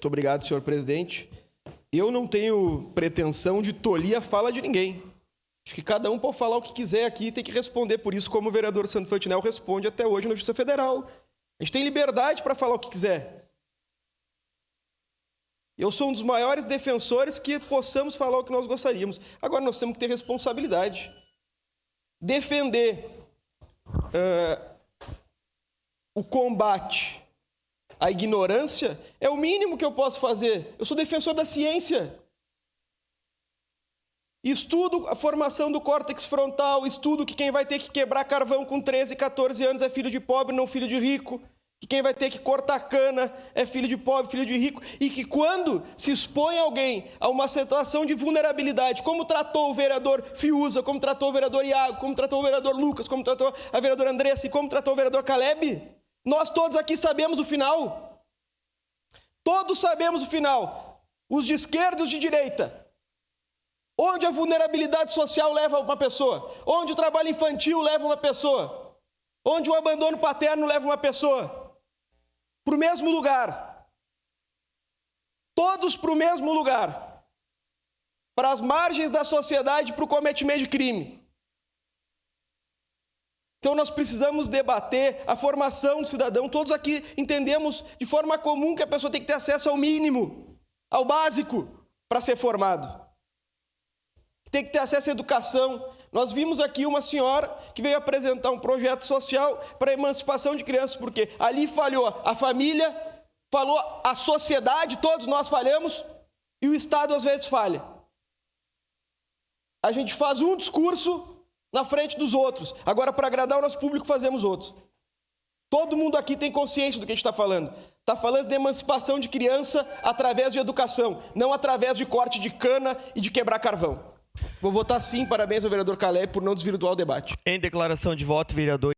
Muito obrigado, senhor presidente. Eu não tenho pretensão de tolir a fala de ninguém. Acho que cada um pode falar o que quiser aqui e tem que responder por isso, como o vereador Sandro Fantinel responde até hoje na Justiça Federal. A gente tem liberdade para falar o que quiser. Eu sou um dos maiores defensores que possamos falar o que nós gostaríamos. Agora, nós temos que ter responsabilidade. Defender o combate à ignorância é o mínimo que eu posso fazer. Eu sou defensor da ciência. Estudo a formação do córtex frontal, estudo que quem vai ter que quebrar carvão com 13, 14 anos é filho de pobre, não filho de rico. Que quem vai ter que cortar cana é filho de pobre, filho de rico. E que quando se expõe alguém a uma situação de vulnerabilidade, como tratou o vereador Fiuza, como tratou o vereador Iago, como tratou o vereador Lucas, como tratou a vereadora Andressa e como tratou o vereador Caleb, nós todos aqui sabemos o final. Todos sabemos o final. Os de esquerda e os de direita. Onde a vulnerabilidade social leva uma pessoa, onde o trabalho infantil leva uma pessoa, onde o abandono paterno leva uma pessoa, para o mesmo lugar. Todos para o mesmo lugar. Para as margens da sociedade, para o cometimento de crime. Então nós precisamos debater a formação do cidadão. Todos aqui entendemos de forma comum que a pessoa tem que ter acesso ao mínimo, ao básico, para ser formado. Tem que ter acesso à educação. Nós vimos aqui uma senhora que veio apresentar um projeto social para a emancipação de crianças, porque ali falhou a família, falou a sociedade, todos nós falhamos, e o Estado às vezes falha. A gente faz um discurso na frente dos outros. Agora, para agradar o nosso público, fazemos outros. Todo mundo aqui tem consciência do que a gente está falando. Está falando de emancipação de criança através de educação, não através de corte de cana e de quebrar carvão. Vou votar sim, parabéns ao vereador Caleb por não desvirtuar o debate. Em declaração de voto, vereador